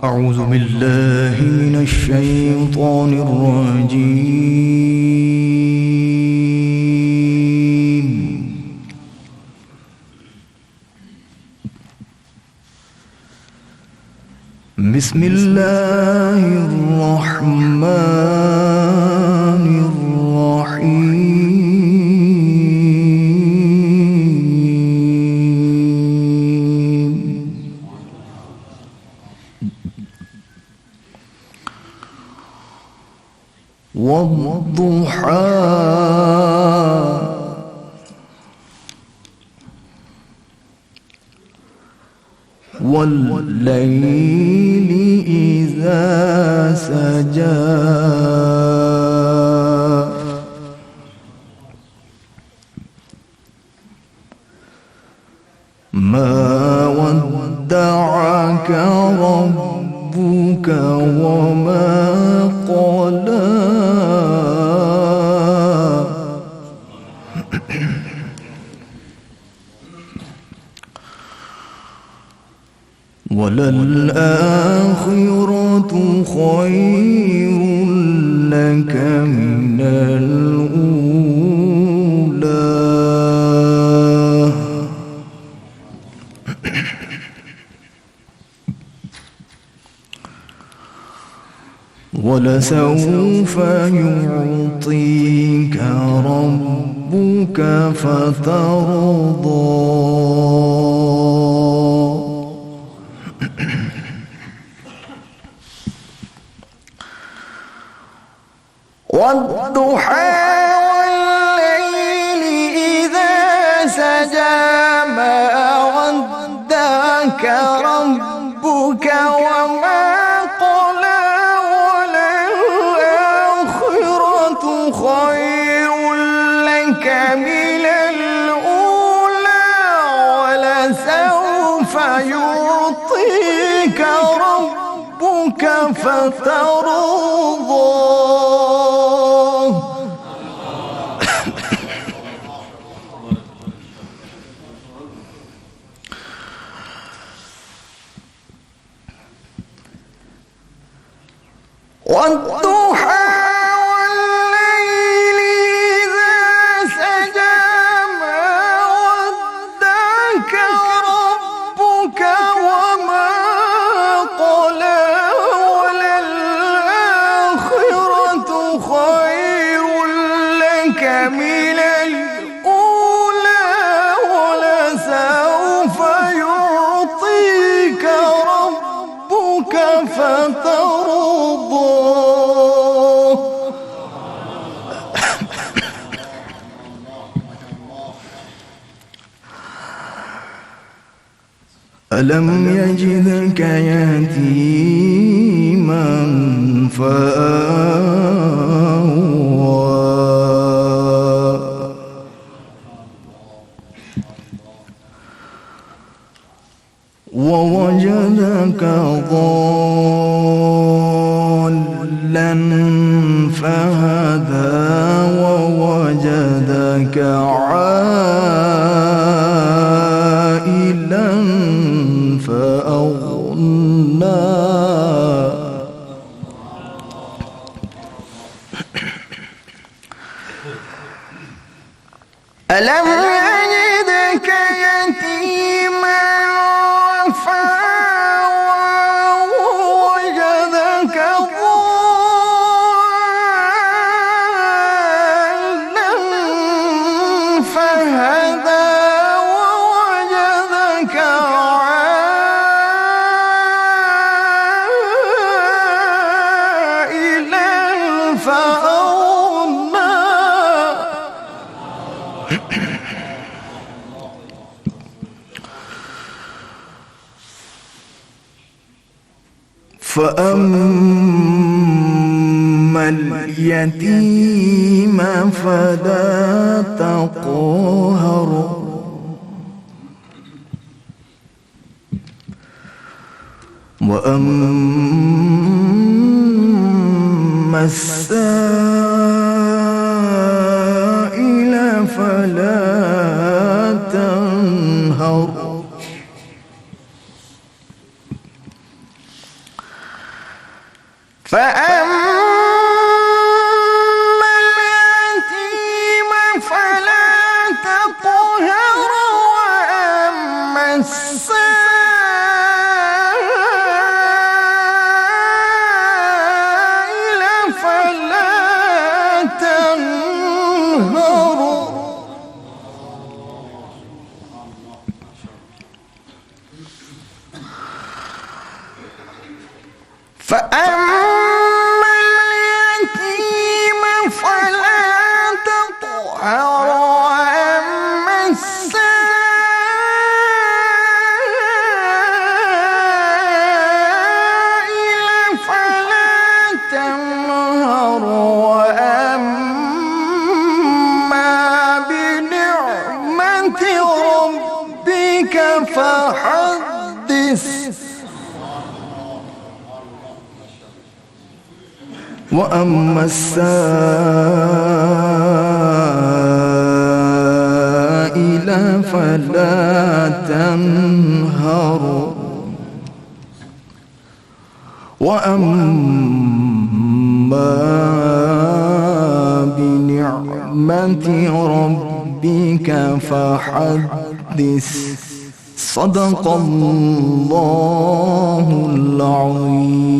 أعوذ بالله من الشيطان الرجيم. بسم الله الرحمن الرحيم. والضحى والليل إذا سجى ما ودعك ربك وما قلى وللآخرة خير لك من الأولى ولسوف يعطيك ربك فترضى والضحى والليل إذا سجى ما ودعك ربك وما قلى وللآخرة خير لك من الأولى ولسوف يعطيك ربك فترضى. والضحى والليل إذا سجى ما ودعك ربك وما قلى وللآخرة خير لك من الأولى ولسوف يعطيك ربك فترضى. ألم يجدك يتيما فآوى ووجدك ضالا فهدى ووجدك عائلا فأغنى ألم يجدك يتيما فآوى ووجدك ضالا فهدى ووجدك عائلا فأغنى. فأما اليتيم فلا تقهر وأما السائل فلا تنهر فأما اليتيم فلا تقهر وأما السائل فلا تنهر فأما اليتيم فلا تقهر وأما السائل فلا تنهر وأما بنعمة ربك فحدث وأما السائل فلا تنهر وأما بنعمة ربك فحدث صدق الله العظيم.